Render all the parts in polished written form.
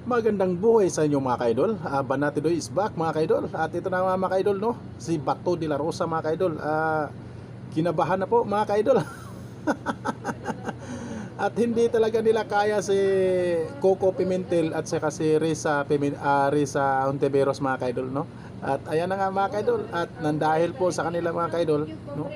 Magandang buhay sa inyo mga kaidol. Banatidoy is back mga kaidol. At ito na mga kaidol, no? Si Bato de la Rosa mga kaidol. Kinabahan na po mga kaidol. At hindi talaga nila kaya si Coco Pimentel at saka si Risa Hontiveros mga kaidol, no? At ayan na nga mga kaidol. At nandahil po sa kanila mga kaidol, no?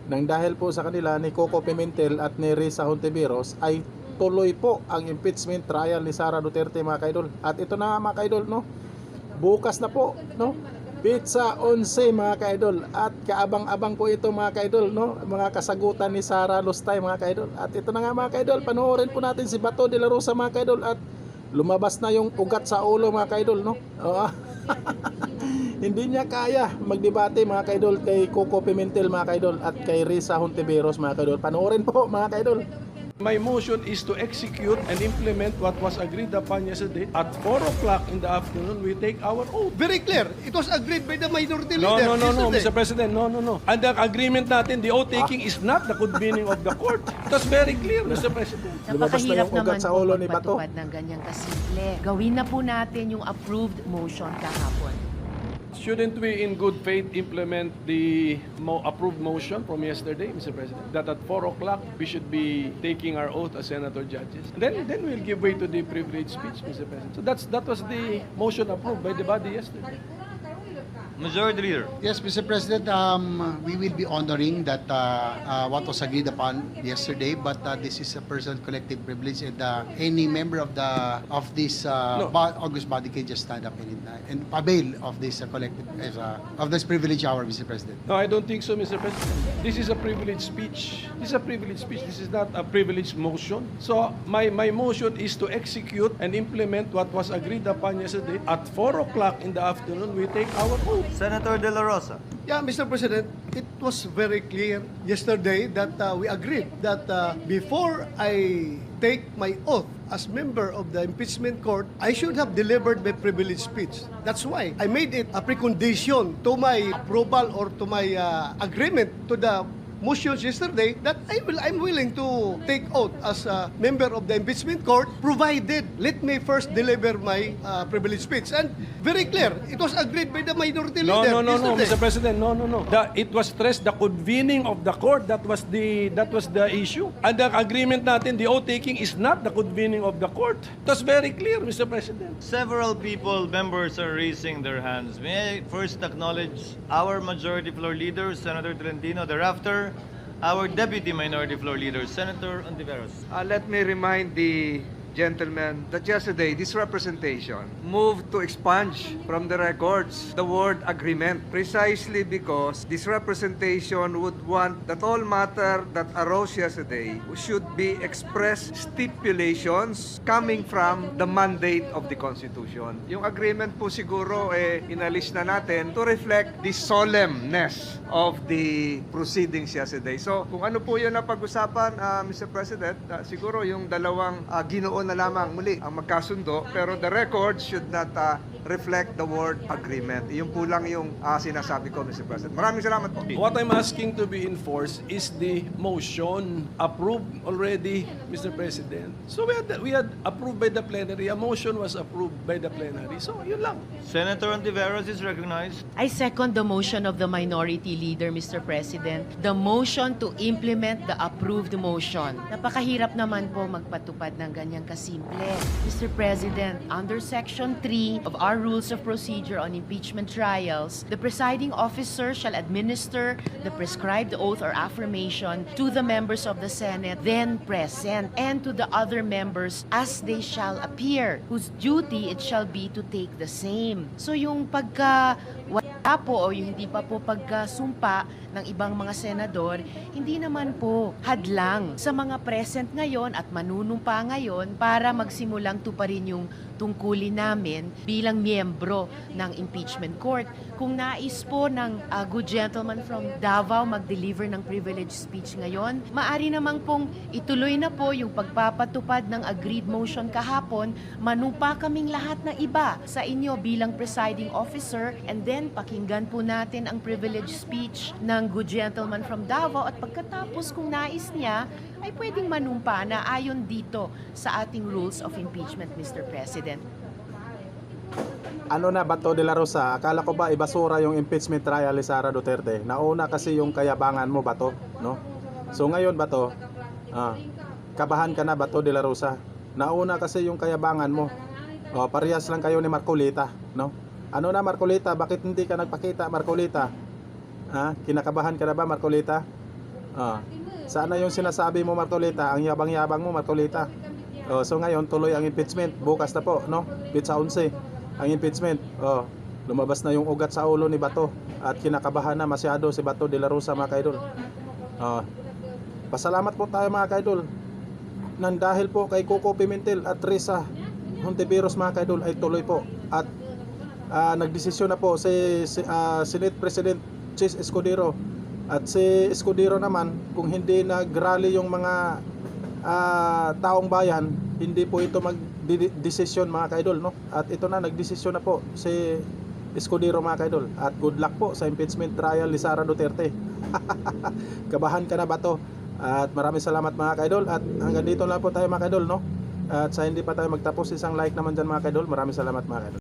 Nang dahil po sa kanila ni Coco Pimentel at ni Risa Hontiveros ay tuloy po ang impeachment trial ni Sara Duterte mga kaidol. At ito na mga kaidol, no? Bukas na po, no? Pizza 11 mga kaidol. At kaabang-abang po ito mga kaidol, no? Mga kasagutan ni Sara Lustay mga kaidol. At ito na nga mga kaidol, panoorin po natin si Bato de la Rosa mga kaidol. At lumabas na yung ugat sa ulo mga kaidol, no? Hindi niya kaya magdebate mga kaidol kay Coco Pimentel mga kaidol at kay Risa Hontiveros mga kaidol. Panoorin po mga kaidol. My motion is to execute and implement what was agreed upon yesterday. At 4 o'clock in the afternoon, we take our oath. Very clear. It was agreed by the minority No, leader. no, yesterday. Mr. President, no. And the agreement natin, the oath taking is not the convening of the court. That's very clear, Mr. President. Lumabas na Napakahirap yung ugat naman sa po ulo ni Bato. magpatupad ng ganyang kasimple. Gawin na po natin yung approved motion kahapon. Shouldn't we, in good faith, implement the approved motion from yesterday, Mr. President? That at 4 o'clock, we should be taking our oath as senator judges. Then we'll give way to the privilege speech, Mr. President. So that was the motion approved by the body yesterday. Majority Leader. Yes, Mr. President, we will be honoring that what was agreed upon yesterday, but this is a personal collective privilege, and any member of this August body can just stand up and avail of this collective of this privilege hour, Mr. President. No, I don't think so, Mr. President. This is a privilege speech. This is a privilege speech. This is not a privilege motion. So my motion is to execute and implement what was agreed upon yesterday. At 4 o'clock in the afternoon, we take our oath. Senator De La Rosa. Yeah, Mr. President, it was very clear yesterday that we agreed that before I take my oath as member of the impeachment court, I should have delivered my privilege speech. That's why I made it a precondition to my approval or to my agreement to the motions yesterday that I'm willing to take oath as a member of the impeachment court, provided let me first deliver my privilege speech. And very clear, it was agreed by the minority leader. No, yesterday. Mr. President, no. It was stressed the convening of the court. That was the issue. And the agreement natin, the oath taking is not the convening of the court. That's very clear, Mr. President. Several members are raising their hands. May I first acknowledge our Majority Floor Leader, Senator Tolentino. Thereafter, our Deputy Minority Floor Leader, Senator Hontiveros. Let me remind the gentlemen that yesterday this representation moved to expunge from the records the word agreement, precisely because this representation would want that all matter that arose yesterday should be express stipulations coming from the mandate of the Constitution. Yung agreement po siguro inalis na natin to reflect the solemnness of the proceedings yesterday. So kung ano po yun na pag-usapan, Mr. President, siguro yung dalawang ginoon na lamang muli ang magkasundo, pero the record should not reflect the word agreement. Yun po lang yung sinasabi ko, Mr. President. Maraming salamat po. What I'm asking to be enforced is the motion approved already, Mr. President. So we had approved by the plenary. A motion was approved by the plenary. So yun lang. Senator Hontiveros is recognized. I second the motion of the minority leader, Mr. President. The motion to implement the approved motion. Napakahirap naman po magpatupad ng ganyang kasimple. Mr. President, under Section 3 of our Rules of Procedure on Impeachment Trials, the presiding officer shall administer the prescribed oath or affirmation to the members of the Senate then present and to the other members as they shall appear, whose duty it shall be to take the same. So yung pagka wala po o yung hindi pa po pagkasumpa ng ibang mga senador, hindi naman po hadlang sa mga present ngayon at manunumpa ngayon para magsimulang tuparin yung tungkulin namin bilang miyembro ng impeachment court. Kung nais po ng good gentleman from Davao mag-deliver ng privilege speech ngayon, maari namang pong ituloy na po yung pagpapatupad ng agreed motion kahapon, manumpa kaming lahat ng iba sa inyo bilang presiding officer, and then pakinggan po natin ang privilege speech ng good gentleman from Davao, at pagkatapos kung nais niya ay pwedeng manumpa na ayon dito sa ating rules of impeachment, Mr. President. Ano na Bato de la Rosa? Akala ko ba ibasura yung impeachment trial ni Sara Duterte? Nauna kasi yung kayabangan mo, Bato, no? So ngayon, Bato, kabahan ka na, Bato de la Rosa. Nauna kasi yung kayabangan mo. Parehas lang kayo ni Marcolita, no? Ano na, Marcolita? Bakit hindi ka nagpakita, Marcolita? Kinakabahan ka na ba, Marcolita? Sana yung sinasabi mo, Marcolita, ang yabang-yabang mo, Marcolita. So ngayon, tuloy ang impeachment. Bukas na po, no? Pizza 11. Ang impeachment, lumabas na yung ugat sa ulo ni Bato at kinakabahan na masyado si Bato de la Rosa, mga kaidol. Pasalamat po tayo, mga kaidol, nang dahil po kay Coco Pimentel at Risa Hontiveros, mga kaidol, ay tuloy po at nagdesisyon na po si Senate President Chis Escudero at si Escudero naman, kung hindi nagrally yung mga taong bayan, hindi po ito magdesisyon, mga kaidol, no? At ito na, nagdesisyon na po si Escudero, mga kaidol, at good luck po sa impeachment trial ni Sara Duterte. Kabahan ka na, Bato, at maraming salamat, mga kaidol, at hanggang dito lang po tayo, mga kaidol, no? At sa hindi pa tayo magtapos, isang like naman dyan, mga kaidol. Maraming salamat, mga kaidol.